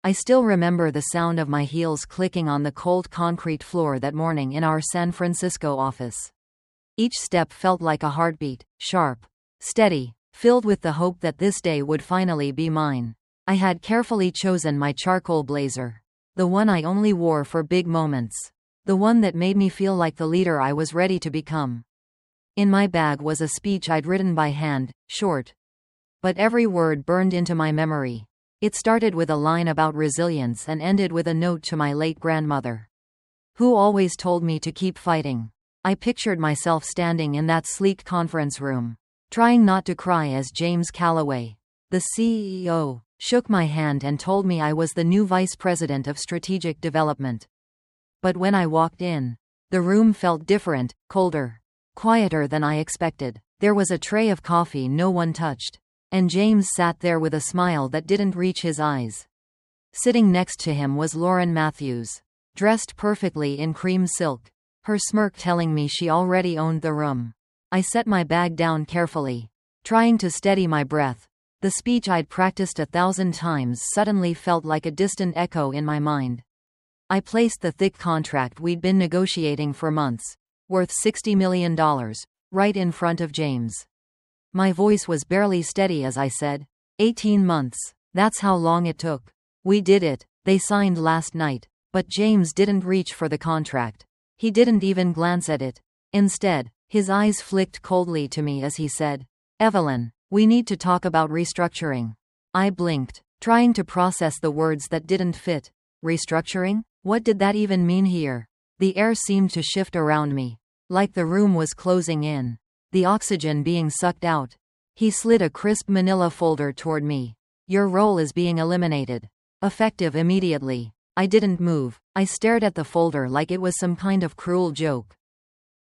I still remember the sound of my heels clicking on the cold concrete floor that morning in our San Francisco office. Each step felt like a heartbeat, sharp, steady, filled with the hope that this day would finally be mine. I had carefully chosen my charcoal blazer. The one I only wore for big moments. The one that made me feel like the leader I was ready to become. In my bag was a speech I'd written by hand, short. But every word burned into my memory. It started with a line about resilience and ended with a note to my late grandmother, who always told me to keep fighting. I pictured myself standing in that sleek conference room, trying not to cry as James Calloway, the CEO, shook my hand and told me I was the new vice president of strategic development. But when I walked in, the room felt different, colder, quieter than I expected. There was a tray of coffee no one touched, and James sat there with a smile that didn't reach his eyes. Sitting next to him was Lauren Matthews, dressed perfectly in cream silk, her smirk telling me she already owned the room. I set my bag down carefully, trying to steady my breath. The speech I'd practiced 1,000 times suddenly felt like a distant echo in my mind. I placed the thick contract we'd been negotiating for months, worth $60 million, right in front of James. My voice was barely steady as I said, 18 months. That's how long it took. We did it. They signed last night. But James didn't reach for the contract. He didn't even glance at it. Instead, his eyes flicked coldly to me as he said, "Evelyn, we need to talk about restructuring." I blinked, trying to process the words that didn't fit. Restructuring? What did that even mean here? The air seemed to shift around me, like the room was closing in, the oxygen being sucked out. He slid a crisp manila folder toward me. "Your role is being eliminated. Effective immediately." I didn't move. I stared at the folder like it was some kind of cruel joke.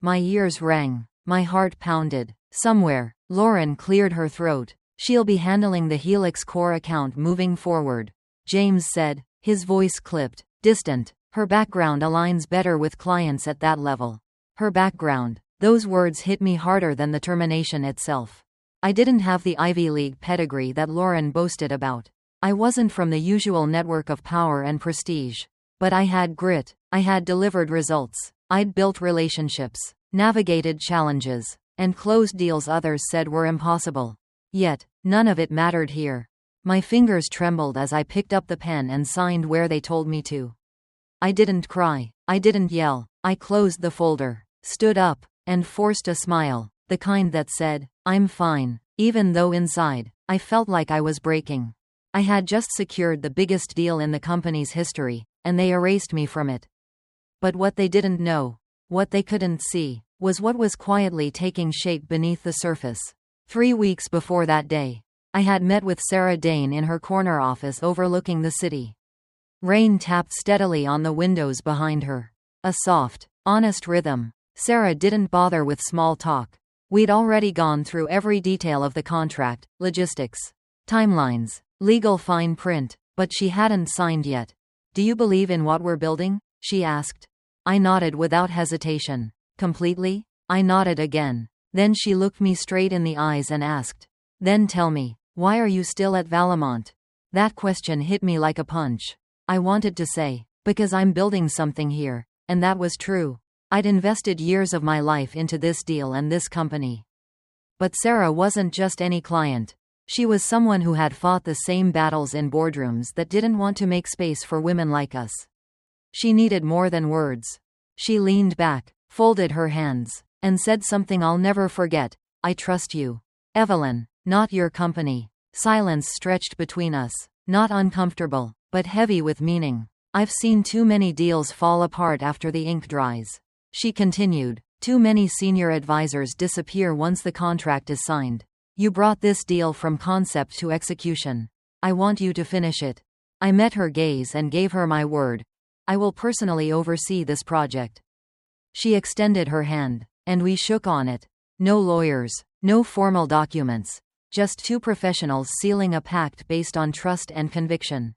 My ears rang. My heart pounded. Somewhere, Lauren cleared her throat. "She'll be handling the Helix Core account moving forward," James said, his voice clipped, distant. "Her background aligns better with clients at that level." Her background. Those words hit me harder than the termination itself. I didn't have the Ivy League pedigree that Lauren boasted about. I wasn't from the usual network of power and prestige. But I had grit. I had delivered results. I'd built relationships, navigated challenges, and closed deals others said were impossible. Yet, none of it mattered here. My fingers trembled as I picked up the pen and signed where they told me to. I didn't cry. I didn't yell. I closed the folder, stood up, and forced a smile, the kind that said, "I'm fine," even though inside, I felt like I was breaking. I had just secured the biggest deal in the company's history, and they erased me from it. But what they didn't know, what they couldn't see, was what was quietly taking shape beneath the surface. 3 weeks before that day, I had met with Sarah Dane in her corner office overlooking the city. Rain tapped steadily on the windows behind her. A soft, honest rhythm. Sarah didn't bother with small talk. We'd already gone through every detail of the contract, logistics, timelines, legal fine print, but she hadn't signed yet. "Do you believe in what we're building?" she asked. I nodded without hesitation. "Completely?" I nodded again. Then she looked me straight in the eyes and asked, "Then tell me, why are you still at Valamont?" That question hit me like a punch. I wanted to say, "Because I'm building something here," and that was true. I'd invested years of my life into this deal and this company. But Sarah wasn't just any client. She was someone who had fought the same battles in boardrooms that didn't want to make space for women like us. She needed more than words. She leaned back, folded her hands, and said something I'll never forget. "I trust you, Evelyn, not your company." Silence stretched between us, not uncomfortable, but heavy with meaning. "I've seen too many deals fall apart after the ink dries," she continued. "Too many senior advisors disappear once the contract is signed. You brought this deal from concept to execution. I want you to finish it." I met her gaze and gave her my word. "I will personally oversee this project." She extended her hand, and we shook on it. No lawyers, no formal documents, just two professionals sealing a pact based on trust and conviction.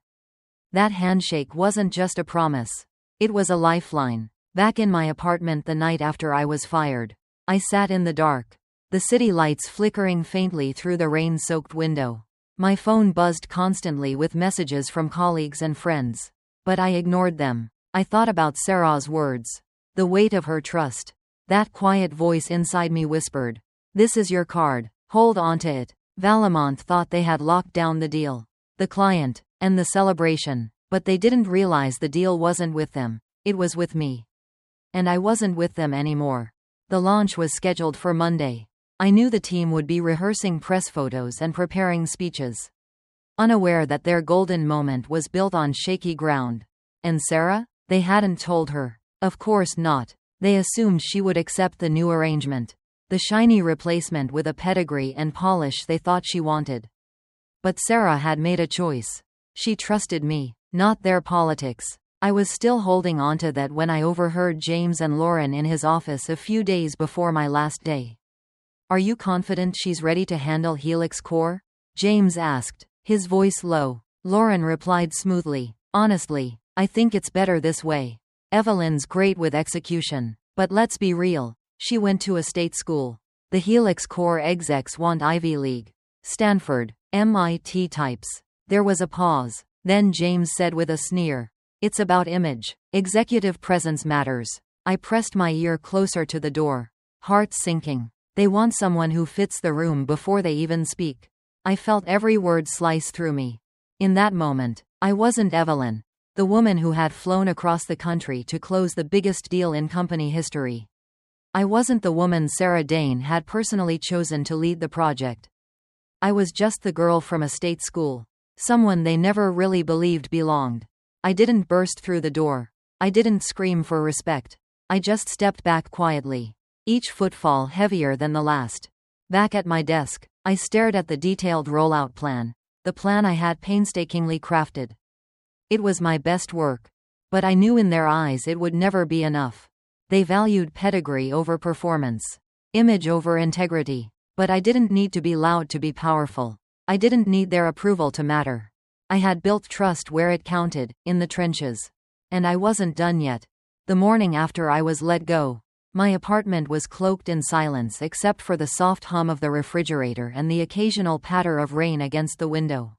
That handshake wasn't just a promise. It was a lifeline. Back in my apartment the night after I was fired, I sat in the dark, the city lights flickering faintly through the rain-soaked window. My phone buzzed constantly with messages from colleagues and friends. But I ignored them. I thought about Sarah's words. The weight of her trust. That quiet voice inside me whispered, "This is your card. Hold on to it." Valemont thought they had locked down the deal, the client, and the celebration, but they didn't realize the deal wasn't with them, it was with me. And I wasn't with them anymore. The launch was scheduled for Monday. I knew the team would be rehearsing press photos and preparing speeches, unaware that their golden moment was built on shaky ground. And Sarah? They hadn't told her. Of course not. They assumed she would accept the new arrangement, the shiny replacement with a pedigree and polish they thought she wanted. But Sarah had made a choice. She trusted me, not their politics. I was still holding onto that when I overheard James and Lauren in his office a few days before my last day. "Are you confident she's ready to handle Helix Core?" James asked, his voice low. Lauren replied smoothly, "Honestly, I think it's better this way. Evelyn's great with execution. But let's be real, she went to a state school. The Helix Core execs want Ivy League, Stanford, MIT types." There was a pause. Then James said with a sneer, "It's about image. Executive presence matters." I pressed my ear closer to the door, heart sinking. They want someone who fits the room before they even speak. I felt every word slice through me. In that moment, I wasn't Evelyn, the woman who had flown across the country to close the biggest deal in company history. I wasn't the woman Sarah Dane had personally chosen to lead the project. I was just the girl from a state school, someone they never really believed belonged. I didn't burst through the door. I didn't scream for respect. I just stepped back quietly, each footfall heavier than the last. Back at my desk, I stared at the detailed rollout plan, the plan I had painstakingly crafted. It was my best work. But I knew in their eyes it would never be enough. They valued pedigree over performance, image over integrity. But I didn't need to be loud to be powerful. I didn't need their approval to matter. I had built trust where it counted, in the trenches. And I wasn't done yet. The morning after I was let go, my apartment was cloaked in silence except for the soft hum of the refrigerator and the occasional patter of rain against the window.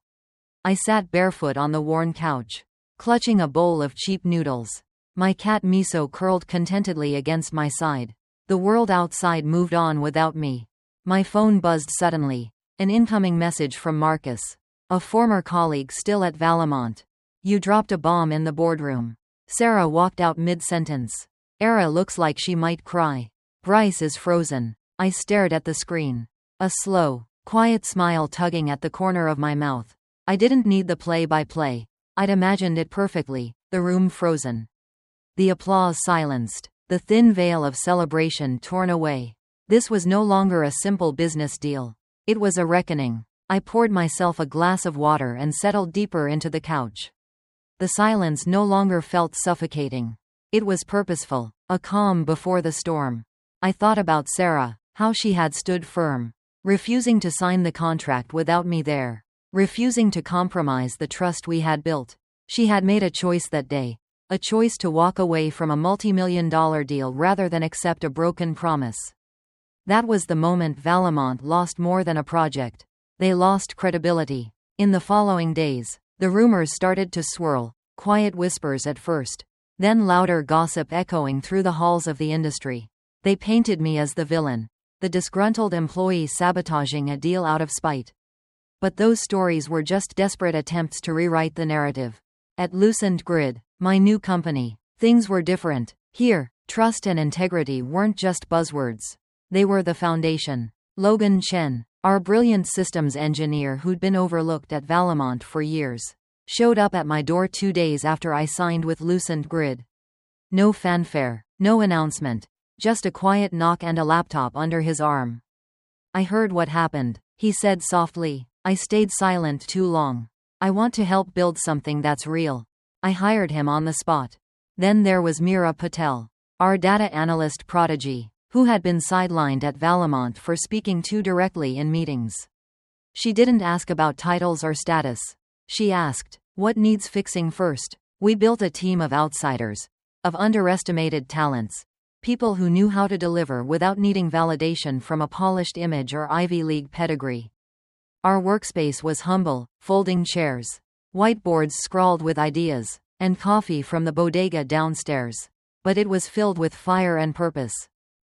I sat barefoot on the worn couch, clutching a bowl of cheap noodles. My cat Miso curled contentedly against my side. The world outside moved on without me. My phone buzzed suddenly. An incoming message from Marcus, a former colleague still at Valemont. "You dropped a bomb in the boardroom." Sarah walked out mid-sentence. Era looks like she might cry. Bryce is frozen. I stared at the screen, a slow, quiet smile tugging at the corner of my mouth. I didn't need the play-by-play. I'd imagined it perfectly, the room frozen. The applause silenced, the thin veil of celebration torn away. This was no longer a simple business deal. It was a reckoning. I poured myself a glass of water and settled deeper into the couch. The silence no longer felt suffocating. It was purposeful, a calm before the storm. I thought about Sarah, how she had stood firm, refusing to sign the contract without me there, refusing to compromise the trust we had built. She had made a choice that day, a choice to walk away from a multi-million-dollar deal rather than accept a broken promise. That was the moment Valemont lost more than a project. They lost credibility. In the following days, the rumors started to swirl, quiet whispers at first, then louder gossip echoing through the halls of the industry. They painted me as the villain, the disgruntled employee sabotaging a deal out of spite. But those stories were just desperate attempts to rewrite the narrative. At Lucent Grid, my new company, things were different. Here, trust and integrity weren't just buzzwords. They were the foundation. Logan Chen, our brilliant systems engineer who'd been overlooked at Valemont for years, showed up at my door 2 days after I signed with Lucent Grid. No fanfare, no announcement, just a quiet knock and a laptop under his arm. "I heard what happened," he said softly. "I stayed silent too long. I want to help build something that's real." I hired him on the spot. Then there was Meera Patel, our data analyst prodigy, who had been sidelined at Valemont for speaking too directly in meetings. She didn't ask about titles or status. She asked, "What needs fixing first?" We built a team of outsiders, of underestimated talents, people who knew how to deliver without needing validation from a polished image or Ivy League pedigree. Our workspace was humble, folding chairs, whiteboards scrawled with ideas, and coffee from the bodega downstairs. But it was filled with fire and purpose.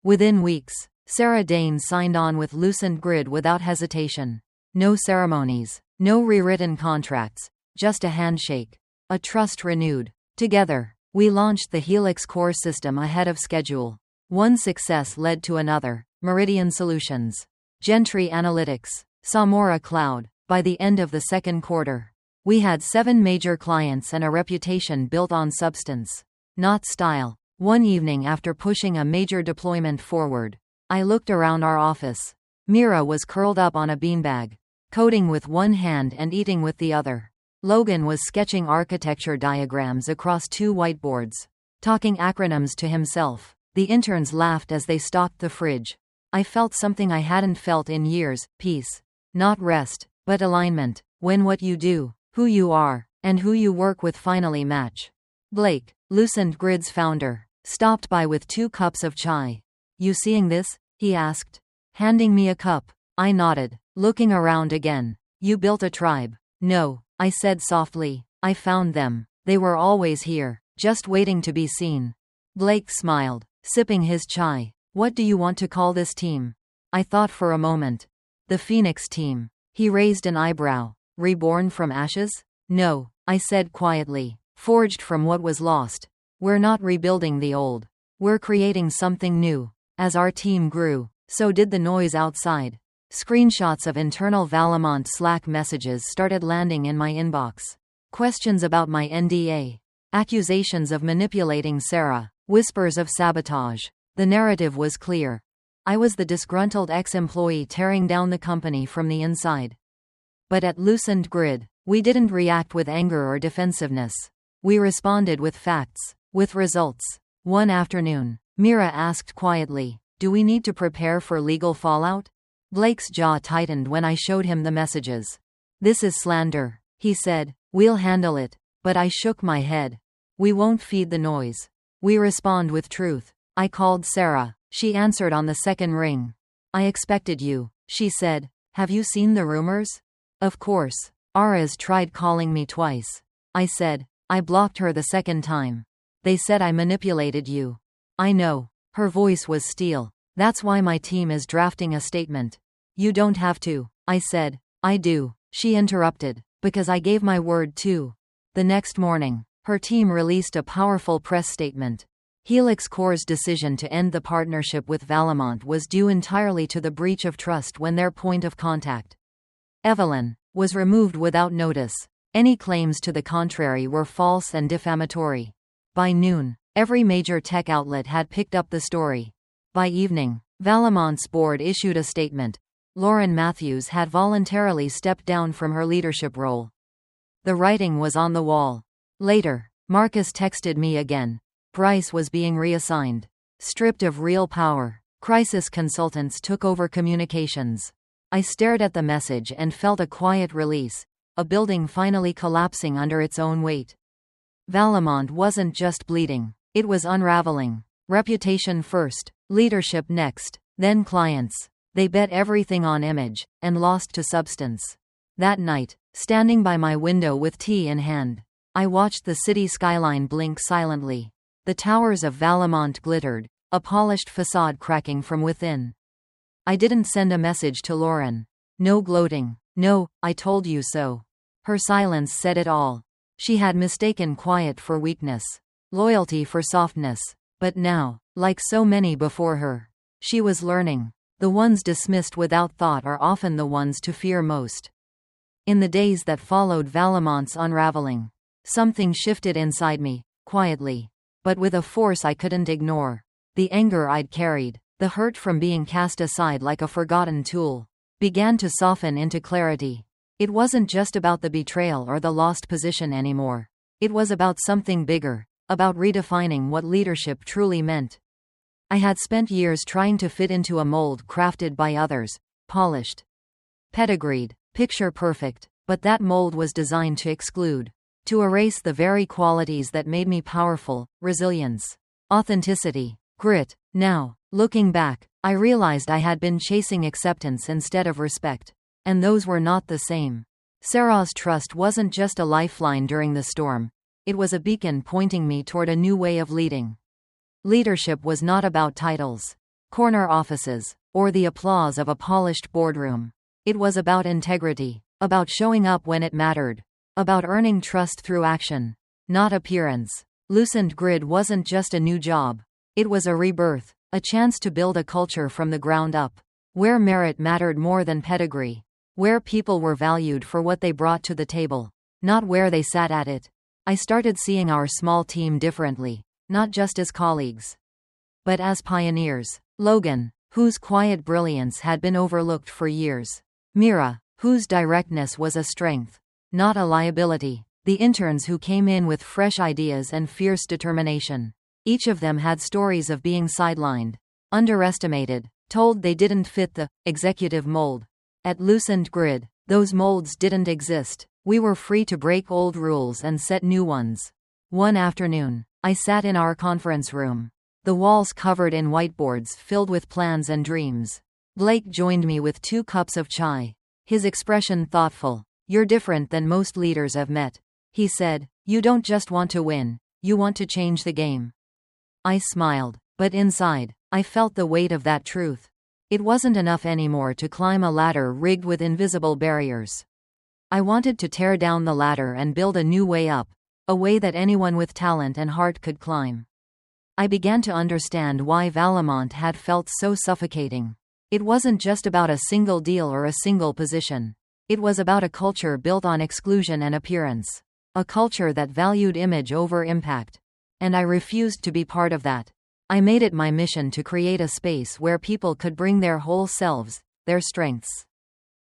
Within weeks, Sarah Dane signed on with Lucent Grid without hesitation. No ceremonies, no rewritten contracts, just a handshake. A trust renewed. Together, we launched the Helix core system ahead of schedule. One success led to another. Meridian Solutions, Gentry Analytics, Samora Cloud. By the end of the second quarter, we had 7 major clients and a reputation built on substance, not style. One evening after pushing a major deployment forward, I looked around our office. Mira was curled up on a beanbag, coding with one hand and eating with the other. Logan was sketching architecture diagrams across 2 whiteboards, talking acronyms to himself. The interns laughed as they stocked the fridge. I felt something I hadn't felt in years: peace. Not rest, but alignment. When what you do, who you are, and who you work with finally match. Blake, Lucent Grid's founder, stopped by with 2 cups of chai. "You seeing this?" he asked, handing me a cup. I nodded, looking around again. "You built a tribe." "No," I said softly. "I found them. They were always here, just waiting to be seen." Blake smiled, sipping his chai. "What do you want to call this team?" I thought for a moment. "The Phoenix team." He raised an eyebrow. "Reborn from ashes?" "No," I said quietly. "Forged from what was lost. We're not rebuilding the old. We're creating something new." As our team grew, so did the noise outside. Screenshots of internal Valamont Slack messages started landing in my inbox. Questions about my NDA. Accusations of manipulating Sarah. Whispers of sabotage. The narrative was clear. I was the disgruntled ex-employee tearing down the company from the inside. But at Lucent Grid, we didn't react with anger or defensiveness. We responded with facts, with results. One afternoon, Mira asked quietly, "Do we need to prepare for legal fallout?" Blake's jaw tightened when I showed him the messages. "This is slander," he said. "We'll handle it." But I shook my head. "We won't feed the noise. We respond with truth." I called Sarah. She answered on the second ring. "I expected you," she said. "Have you seen the rumors?" "Of course. Ares tried calling me twice." I said. I blocked her the second time. "They said I manipulated you." "I know." Her voice was steel. "That's why my team is drafting a statement." "You don't have to," I said. "I do," she interrupted. "Because I gave my word too." The next morning, her team released a powerful press statement. Helix Core's decision to end the partnership with Valamont was due entirely to the breach of trust when their point of contact, Evelyn, was removed without notice. Any claims to the contrary were false and defamatory. By noon, every major tech outlet had picked up the story. By evening, Valamont's board issued a statement. Lauren Matthews had voluntarily stepped down from her leadership role. The writing was on the wall. Later, Marcus texted me again. Bryce was being reassigned. Stripped of real power, crisis consultants took over communications. I stared at the message and felt a quiet release, a building finally collapsing under its own weight. Valamont wasn't just bleeding, it was unraveling. Reputation first, leadership next, then clients. They bet everything on image, and lost to substance. That night, standing by my window with tea in hand, I watched the city skyline blink silently. The towers of Valamont glittered, a polished facade cracking from within. I didn't send a message to Lauren. No gloating. No, I told you so. Her silence said it all. She had mistaken quiet for weakness, loyalty for softness. But now, like so many before her, she was learning. The ones dismissed without thought are often the ones to fear most. In the days that followed Valamont's unraveling, something shifted inside me, quietly, but with a force I couldn't ignore. The anger I'd carried, the hurt from being cast aside like a forgotten tool, began to soften into clarity. It wasn't just about the betrayal or the lost position anymore. It was about something bigger, about redefining what leadership truly meant. I had spent years trying to fit into a mold crafted by others, polished, pedigreed, picture perfect, but that mold was designed to exclude, to erase the very qualities that made me powerful: resilience, authenticity, grit. Now, looking back, I realized I had been chasing acceptance instead of respect. And those were not the same. Sarah's trust wasn't just a lifeline during the storm. It was a beacon pointing me toward a new way of leading. Leadership was not about titles, corner offices, or the applause of a polished boardroom. It was about integrity, about showing up when it mattered, about earning trust through action, not appearance. Loosened Grid wasn't just a new job. It was a rebirth, a chance to build a culture from the ground up, where merit mattered more than pedigree, where people were valued for what they brought to the table, not where they sat at it. I started seeing our small team differently, not just as colleagues, but as pioneers. Logan, whose quiet brilliance had been overlooked for years. Mira, whose directness was a strength, not a liability. The interns who came in with fresh ideas and fierce determination. Each of them had stories of being sidelined, underestimated, told they didn't fit the executive mold. At Loosened Grid, those molds didn't exist. We were free to break old rules and set new ones. One afternoon, I sat in our conference room, the walls covered in whiteboards filled with plans and dreams. Blake joined me with 2 cups of chai, his expression thoughtful. "You're different than most leaders I've met," he said. "You don't just want to win, you want to change the game." I smiled, but inside, I felt the weight of that truth. It wasn't enough anymore to climb a ladder rigged with invisible barriers. I wanted to tear down the ladder and build a new way up, a way that anyone with talent and heart could climb. I began to understand why Valemont had felt so suffocating. It wasn't just about a single deal or a single position. It was about a culture built on exclusion and appearance. A culture that valued image over impact. And I refused to be part of that. I made it my mission to create a space where people could bring their whole selves, their strengths,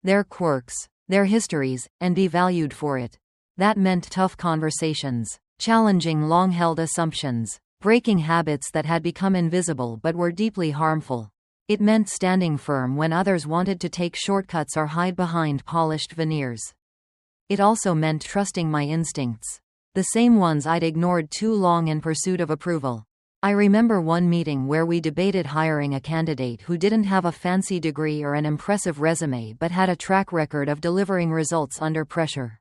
their quirks, their histories, and be valued for it. That meant tough conversations, challenging long-held assumptions, breaking habits that had become invisible but were deeply harmful. It meant standing firm when others wanted to take shortcuts or hide behind polished veneers. It also meant trusting my instincts, the same ones I'd ignored too long in pursuit of approval. I remember one meeting where we debated hiring a candidate who didn't have a fancy degree or an impressive resume but had a track record of delivering results under pressure.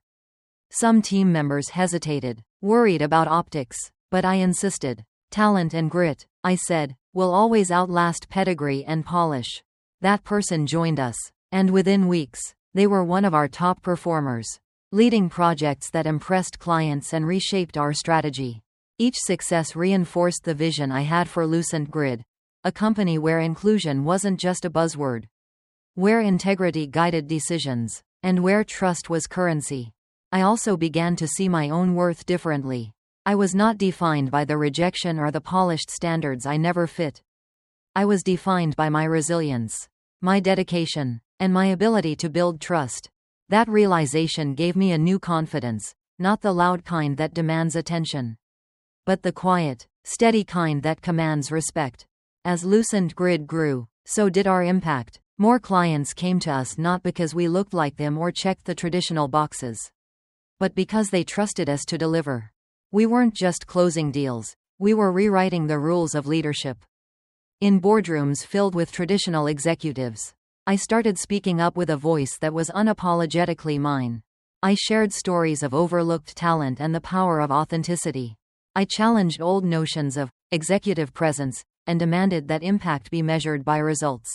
Some team members hesitated, worried about optics, but I insisted. "Talent and grit," I said, "will always outlast pedigree and polish." That person joined us, and within weeks, they were one of our top performers, leading projects that impressed clients and reshaped our strategy. Each success reinforced the vision I had for Loosened Grid, a company where inclusion wasn't just a buzzword, where integrity guided decisions, and where trust was currency. I also began to see my own worth differently. I was not defined by the rejection or the polished standards I never fit. I was defined by my resilience, my dedication, and my ability to build trust. That realization gave me a new confidence, not the loud kind that demands attention, but the quiet, steady kind that commands respect. As Loosened Grid grew, so did our impact. More clients came to us not because we looked like them or checked the traditional boxes, but because they trusted us to deliver. We weren't just closing deals, we were rewriting the rules of leadership. In boardrooms filled with traditional executives, I started speaking up with a voice that was unapologetically mine. I shared stories of overlooked talent and the power of authenticity. I challenged old notions of executive presence and demanded that impact be measured by results,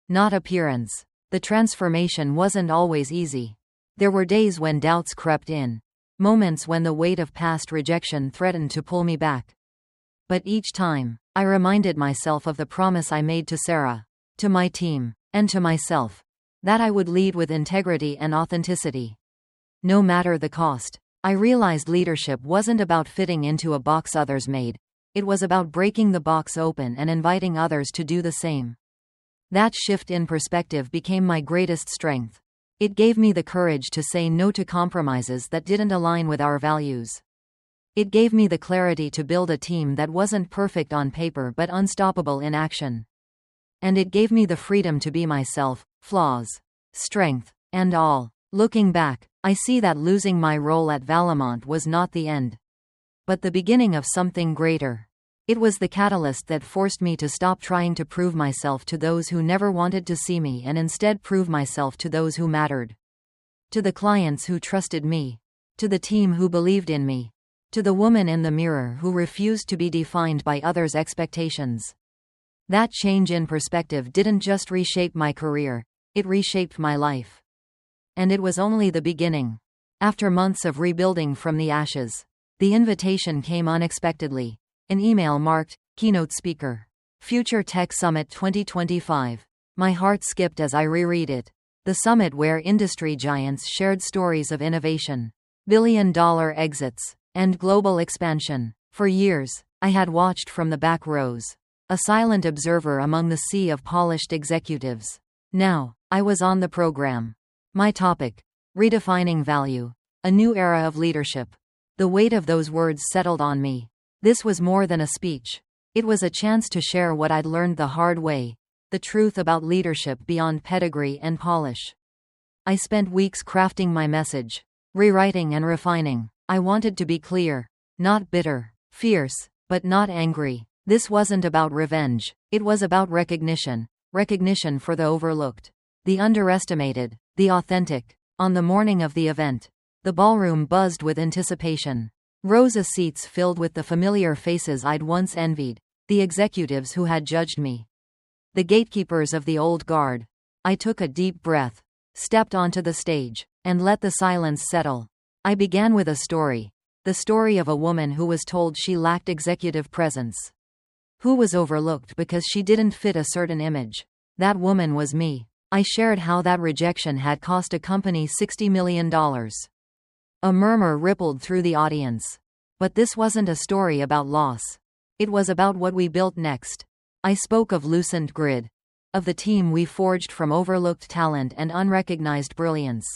not appearance. The transformation wasn't always easy. There were days when doubts crept in, moments when the weight of past rejection threatened to pull me back. But each time, I reminded myself of the promise I made to Sarah, to my team, and to myself, that I would lead with integrity and authenticity, no matter the cost. I realized leadership wasn't about fitting into a box others made. It was about breaking the box open and inviting others to do the same. That shift in perspective became my greatest strength. It gave me the courage to say no to compromises that didn't align with our values. It gave me the clarity to build a team that wasn't perfect on paper but unstoppable in action. And it gave me the freedom to be myself, flaws, strength, and all. Looking back, I see that losing my role at Valemont was not the end, but the beginning of something greater. It was the catalyst that forced me to stop trying to prove myself to those who never wanted to see me and instead prove myself to those who mattered. To the clients who trusted me. To the team who believed in me. To the woman in the mirror who refused to be defined by others' expectations. That change in perspective didn't just reshape my career, it reshaped my life. And it was only the beginning. After months of rebuilding from the ashes, the invitation came unexpectedly. An email marked, Keynote Speaker. Future Tech Summit 2025. My heart skipped as I reread it. The summit where industry giants shared stories of innovation, billion-dollar exits, and global expansion. For years, I had watched from the back rows, a silent observer among the sea of polished executives. Now, I was on the program. My topic: redefining value, a new era of leadership. The weight of those words settled on me. This was more than a speech. It was a chance to share what I'd learned the hard way, the truth about leadership beyond pedigree and polish. I spent weeks crafting my message, rewriting and refining. I wanted to be clear, not bitter, fierce, but not angry. This wasn't about revenge. It was about recognition. Recognition for the overlooked, the underestimated, the authentic. On the morning of the event, the ballroom buzzed with anticipation. Rows of seats filled with the familiar faces I'd once envied, the executives who had judged me. The gatekeepers of the old guard. I took a deep breath, stepped onto the stage, and let the silence settle. I began with a story. The story of a woman who was told she lacked executive presence. Who was overlooked because she didn't fit a certain image. That woman was me. I shared how that rejection had cost a company $60 million. A murmur rippled through the audience. But this wasn't a story about loss. It was about what we built next. I spoke of loosened grid. Of the team we forged from overlooked talent and unrecognized brilliance.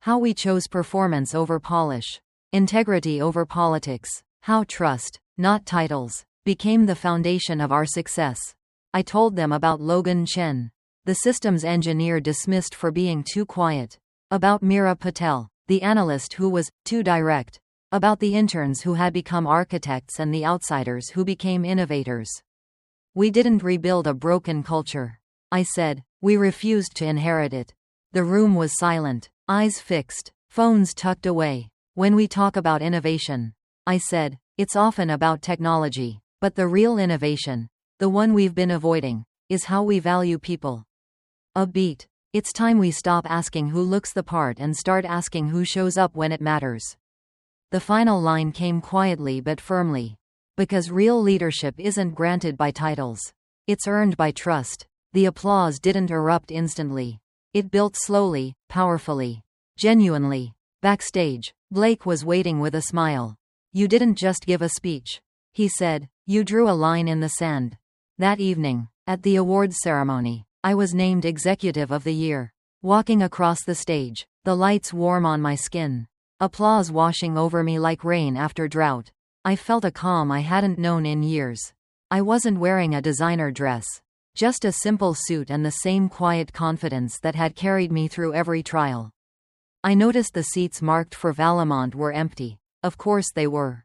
How we chose performance over polish. Integrity over politics. How trust, not titles, became the foundation of our success. I told them about Logan Chen, the systems engineer dismissed for being too quiet. About Meera Patel, the analyst who was too direct. About the interns who had become architects and the outsiders who became innovators. We didn't rebuild a broken culture, I said. We refused to inherit it. The room was silent, eyes fixed, phones tucked away. When we talk about innovation, I said, it's often about technology, but the real innovation, the one we've been avoiding, is how we value people. A beat. It's time we stop asking who looks the part and start asking who shows up when it matters. The final line came quietly but firmly. Because real leadership isn't granted by titles. It's earned by trust. The applause didn't erupt instantly. It built slowly, powerfully, genuinely. Backstage, Blake was waiting with a smile. You didn't just give a speech, he said. You drew a line in the sand. That evening, at the awards ceremony, I was named Executive of the Year. Walking across the stage, the lights warm on my skin. Applause washing over me like rain after drought. I felt a calm I hadn't known in years. I wasn't wearing a designer dress. Just a simple suit and the same quiet confidence that had carried me through every trial. I noticed the seats marked for Valamont were empty. Of course they were.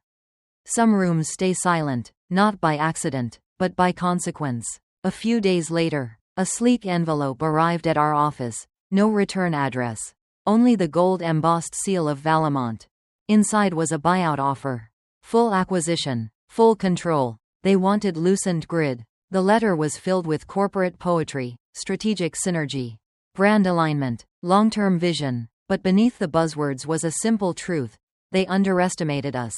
Some rooms stay silent, not by accident, but by consequence. A few days later, a sleek envelope arrived at our office. No return address. Only the gold-embossed seal of Valamont. Inside was a buyout offer. Full acquisition. Full control. They wanted loosened grid. The letter was filled with corporate poetry, strategic synergy, brand alignment, long-term vision. But beneath the buzzwords was a simple truth. They underestimated us.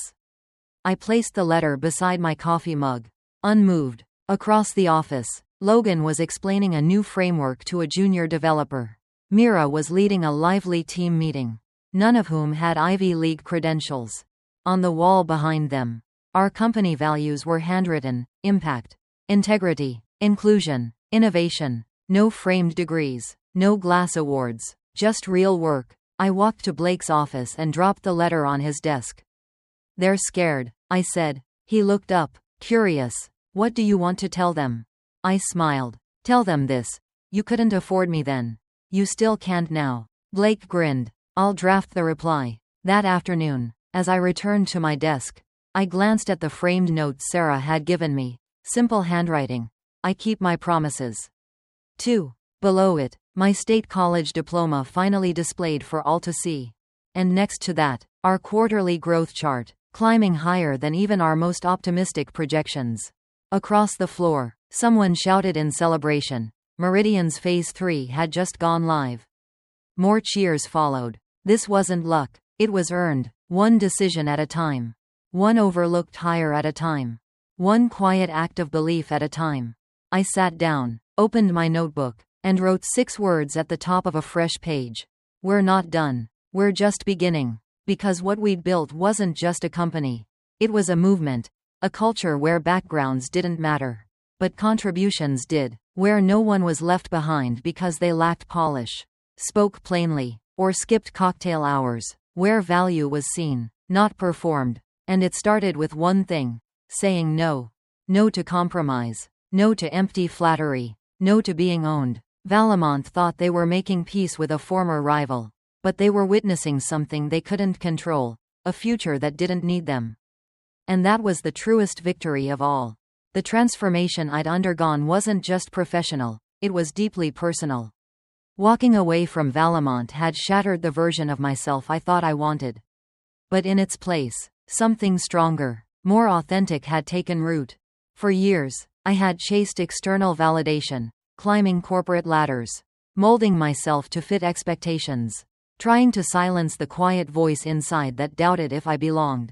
I placed the letter beside my coffee mug. Unmoved. Across the office, Logan was explaining a new framework to a junior developer. Meera was leading a lively team meeting, none of whom had Ivy League credentials. On the wall behind them, our company values were handwritten: impact, integrity, inclusion, innovation. No framed degrees, no glass awards, just real work. I walked to Blake's office and dropped the letter on his desk. They're scared, I said. He looked up, curious. What do you want to tell them? I smiled. Tell them this. You couldn't afford me then. You still can't now. Blake grinned. I'll draft the reply. That afternoon, as I returned to my desk, I glanced at the framed note Sarah had given me. Simple handwriting. I keep my promises. 2. Below it, my state college diploma finally displayed for all to see. And next to that, our quarterly growth chart, climbing higher than even our most optimistic projections. Across the floor, someone shouted in celebration. Meridian's Phase 3 had just gone live. More cheers followed. This wasn't luck. It was earned, one decision at a time. One overlooked hire at a time. One quiet act of belief at a time. I sat down, opened my notebook, and wrote 6 words at the top of a fresh page. We're not done. We're just beginning. Because what we'd built wasn't just a company. It was a movement. A culture where backgrounds didn't matter. But contributions did. Where no one was left behind because they lacked polish, spoke plainly, or skipped cocktail hours. Where value was seen, not performed. And it started with one thing. Saying no. No to compromise. No to empty flattery. No to being owned. Valemont thought they were making peace with a former rival. But they were witnessing something they couldn't control. A future that didn't need them. And that was the truest victory of all. The transformation I'd undergone wasn't just professional. It was deeply personal. Walking away from Valemont had shattered the version of myself I thought I wanted. But in its place, something stronger, more authentic had taken root. For years, I had chased external validation, climbing corporate ladders, molding myself to fit expectations, trying to silence the quiet voice inside that doubted if I belonged.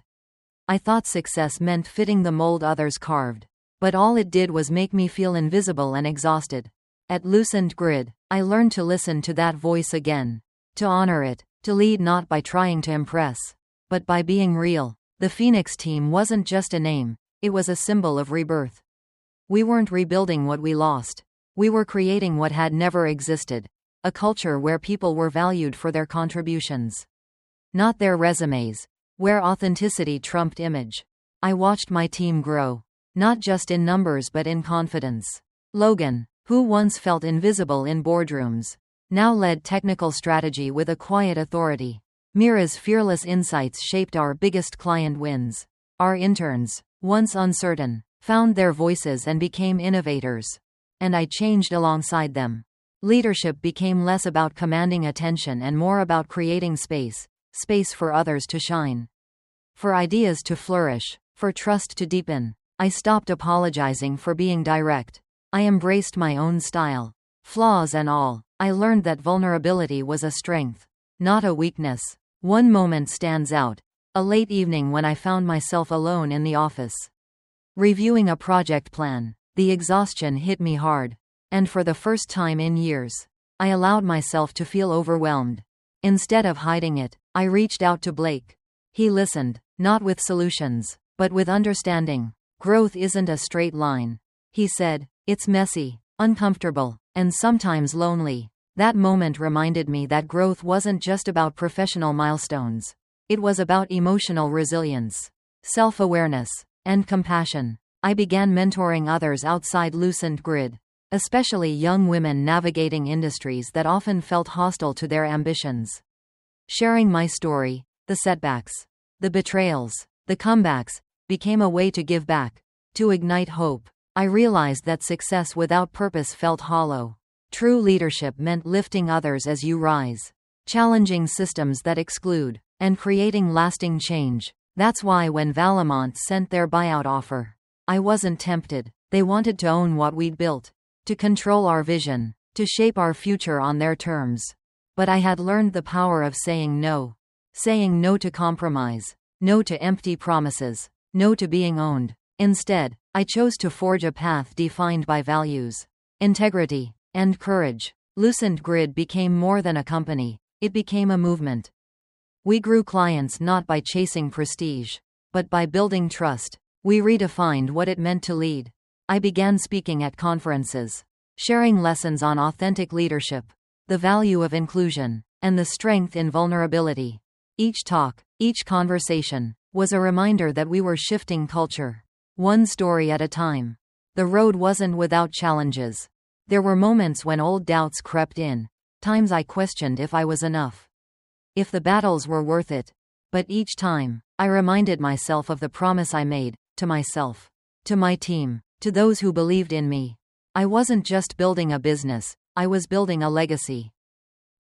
I thought success meant fitting the mold others carved, but all it did was make me feel invisible and exhausted. At Loosened Grid, I learned to listen to that voice again, to honor it, to lead not by trying to impress, but by being real. The Phoenix team wasn't just a name, it was a symbol of rebirth. We weren't rebuilding what we lost. We were creating what had never existed. A culture where people were valued for their contributions, not their resumes, where authenticity trumped image. I watched my team grow, not just in numbers but in confidence. Logan, who once felt invisible in boardrooms, now led technical strategy with a quiet authority. Mira's fearless insights shaped our biggest client wins. Our interns, once uncertain, found their voices and became innovators. And I changed alongside them. Leadership became less about commanding attention and more about creating space for others to shine. For ideas to flourish, for trust to deepen. I stopped apologizing for being direct. I embraced my own style. Flaws and all. I learned that vulnerability was a strength, not a weakness. One moment stands out. A late evening when I found myself alone in the office, reviewing a project plan. The exhaustion hit me hard. And for the first time in years, I allowed myself to feel overwhelmed. Instead of hiding it, I reached out to Blake. He listened, not with solutions, but with understanding. Growth isn't a straight line, he said. It's messy, uncomfortable, and sometimes lonely. That moment reminded me that growth wasn't just about professional milestones. It was about emotional resilience, self-awareness, and compassion. I began mentoring others outside Loosened Grid, especially young women navigating industries that often felt hostile to their ambitions. Sharing my story, the setbacks, the betrayals, the comebacks, became a way to give back, to ignite hope. I realized that success without purpose felt hollow. True leadership meant lifting others as you rise, challenging systems that exclude, and creating lasting change. That's why when Valemont sent their buyout offer, I wasn't tempted. They wanted to own what we'd built, to control our vision, to shape our future on their terms. But I had learned the power of saying no to compromise, no to empty promises, no to being owned. Instead, I chose to forge a path defined by values, integrity, and courage. Loosened Grid became more than a company, it became a movement. We grew clients not by chasing prestige, but by building trust. We redefined what it meant to lead. I began speaking at conferences, sharing lessons on authentic leadership, the value of inclusion, and the strength in vulnerability. Each talk, each conversation, was a reminder that we were shifting culture, one story at a time. The road wasn't without challenges. There were moments when old doubts crept in, times I questioned if I was enough, if the battles were worth it. But each time, I reminded myself of the promise I made, to myself, to my team, to those who believed in me. I wasn't just building a business, I was building a legacy.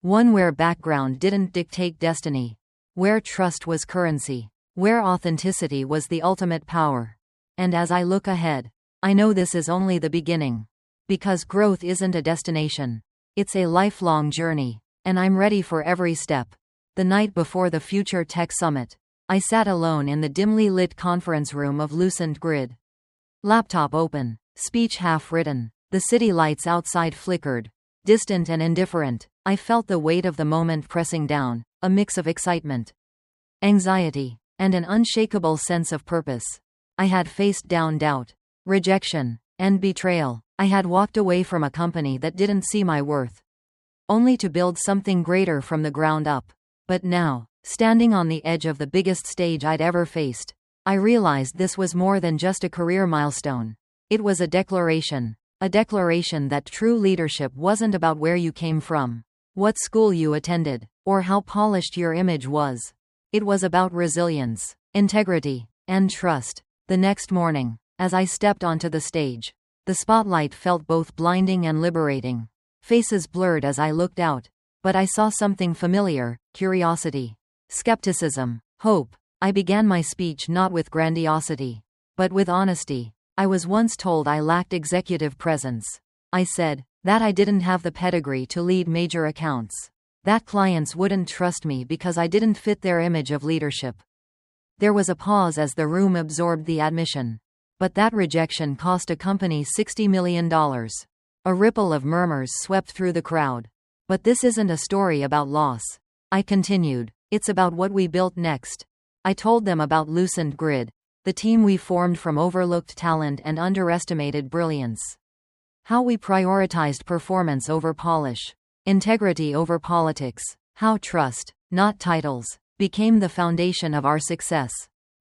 One where background didn't dictate destiny. Where trust was currency. Where authenticity was the ultimate power. And as I look ahead, I know this is only the beginning. Because growth isn't a destination. It's a lifelong journey. And I'm ready for every step. The night before the Future Tech Summit, I sat alone in the dimly lit conference room of Lucent Grid. Laptop open, speech half written. The city lights outside flickered. Distant and indifferent, I felt the weight of the moment pressing down, a mix of excitement, anxiety, and an unshakable sense of purpose. I had faced down doubt, rejection, and betrayal. I had walked away from a company that didn't see my worth, only to build something greater from the ground up. But now, standing on the edge of the biggest stage I'd ever faced, I realized this was more than just a career milestone. It was a declaration that true leadership wasn't about where you came from, what school you attended, or how polished your image was. It was about resilience, integrity, and trust. The next morning, as I stepped onto the stage, the spotlight felt both blinding and liberating. Faces blurred as I looked out, but I saw something familiar: curiosity, skepticism, hope. I began my speech not with grandiosity, but with honesty. I was once told I lacked executive presence. I said that I didn't have the pedigree to lead major accounts, that clients wouldn't trust me because I didn't fit their image of leadership. There was a pause as the room absorbed the admission. But that rejection cost a company $60 million. A ripple of murmurs swept through the crowd. But this isn't a story about loss, I continued. It's about what we built next. I told them about Lucent Grid, the team we formed from overlooked talent and underestimated brilliance. How we prioritized performance over polish, integrity over politics. How trust, not titles, became the foundation of our success.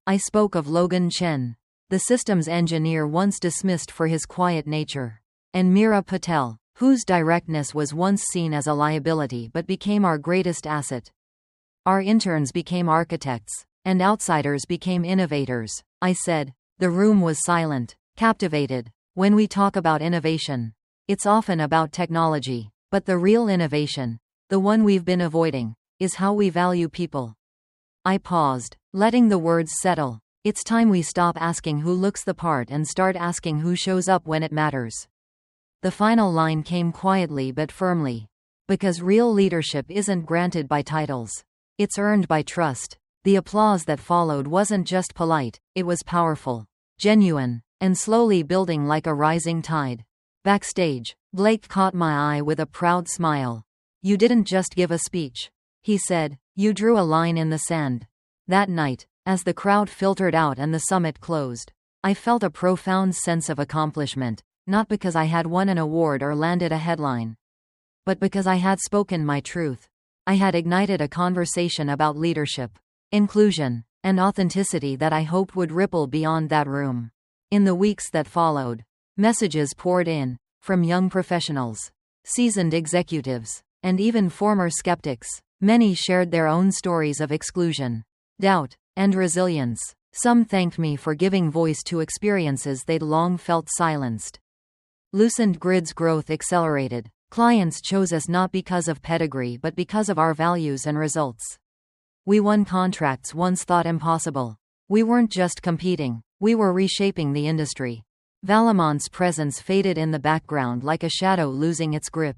I spoke of Logan Chen, the systems engineer once dismissed for his quiet nature, and Meera Patel, whose directness was once seen as a liability but became our greatest asset. Our interns became architects, and outsiders became innovators. I said. The room was silent, captivated. When we talk about innovation, it's often about technology, but the real innovation, the one we've been avoiding, is how we value people. I paused, letting the words settle. It's time we stop asking who looks the part and start asking who shows up when it matters. The final line came quietly but firmly. Because real leadership isn't granted by titles. It's earned by trust. The applause that followed wasn't just polite, it was powerful, genuine, and slowly building like a rising tide. Backstage, Blake caught my eye with a proud smile. You didn't just give a speech, he said, you drew a line in the sand. That night, as the crowd filtered out and the summit closed, I felt a profound sense of accomplishment, not because I had won an award or landed a headline, but because I had spoken my truth. I had ignited a conversation about leadership, inclusion, and authenticity that I hoped would ripple beyond that room. In the weeks that followed, messages poured in, from young professionals, seasoned executives, and even former skeptics. Many shared their own stories of exclusion, doubt, and resilience. Some thanked me for giving voice to experiences they'd long felt silenced. Lucent Grid's growth accelerated. Clients chose us not because of pedigree but because of our values and results. We won contracts once thought impossible. We weren't just competing, we were reshaping the industry. Valamont's presence faded in the background like a shadow losing its grip.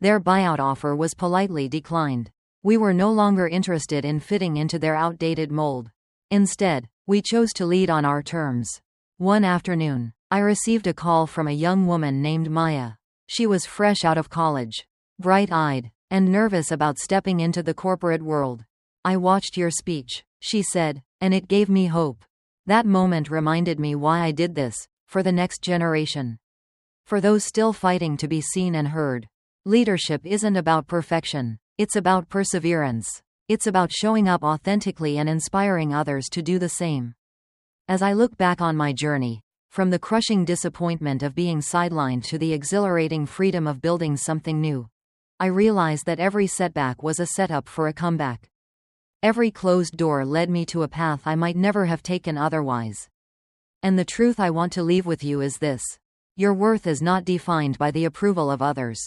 Their buyout offer was politely declined. We were no longer interested in fitting into their outdated mold. Instead, we chose to lead on our terms. One afternoon, I received a call from a young woman named Maya. She was fresh out of college, bright-eyed, and nervous about stepping into the corporate world. I watched your speech, she said, and it gave me hope. That moment reminded me why I did this, for the next generation. For those still fighting to be seen and heard. Leadership isn't about perfection, it's about perseverance. It's about showing up authentically and inspiring others to do the same. As I look back on my journey, from the crushing disappointment of being sidelined to the exhilarating freedom of building something new, I realize that every setback was a setup for a comeback. Every closed door led me to a path I might never have taken otherwise. And the truth I want to leave with you is this. Your worth is not defined by the approval of others.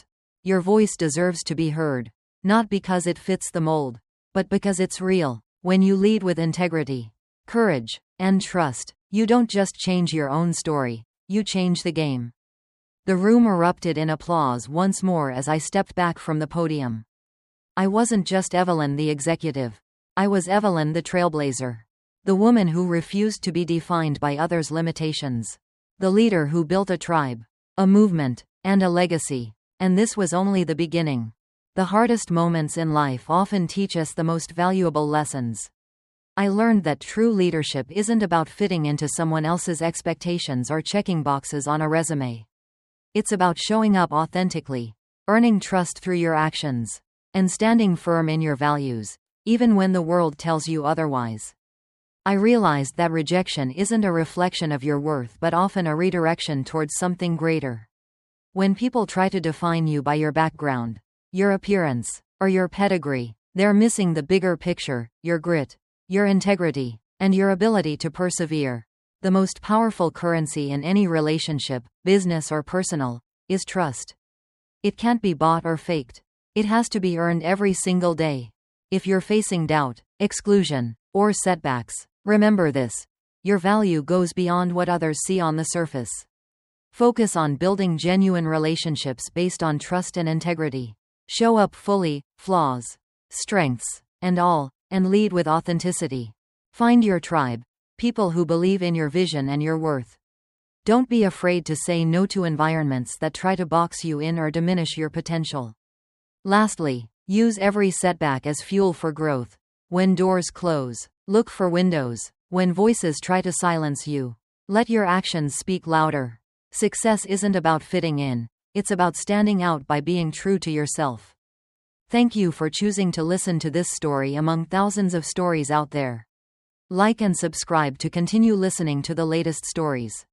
Your voice deserves to be heard, not because it fits the mold, but because it's real. When you lead with integrity, courage, and trust, you don't just change your own story, you change the game. The room erupted in applause once more as I stepped back from the podium. I wasn't just Evelyn the executive. I was Evelyn the trailblazer. The woman who refused to be defined by others' limitations. The leader who built a tribe, a movement, and a legacy. And this was only the beginning. The hardest moments in life often teach us the most valuable lessons. I learned that true leadership isn't about fitting into someone else's expectations or checking boxes on a resume. It's about showing up authentically, earning trust through your actions, and standing firm in your values, even when the world tells you otherwise. I realized that rejection isn't a reflection of your worth but often a redirection towards something greater. When people try to define you by your background, your appearance, or your pedigree, they're missing the bigger picture, your grit, your integrity, and your ability to persevere. The most powerful currency in any relationship, business or personal, is trust. It can't be bought or faked. It has to be earned every single day. If you're facing doubt, exclusion, or setbacks, remember this. Your value goes beyond what others see on the surface. Focus on building genuine relationships based on trust and integrity. Show up fully, flaws, strengths, and all, and lead with authenticity. Find your tribe, people who believe in your vision and your worth. Don't be afraid to say no to environments that try to box you in or diminish your potential. Lastly, use every setback as fuel for growth. When doors close, look for windows. When voices try to silence you, let your actions speak louder. Success isn't about fitting in, it's about standing out by being true to yourself. Thank you for choosing to listen to this story among thousands of stories out there. Like and subscribe to continue listening to the latest stories.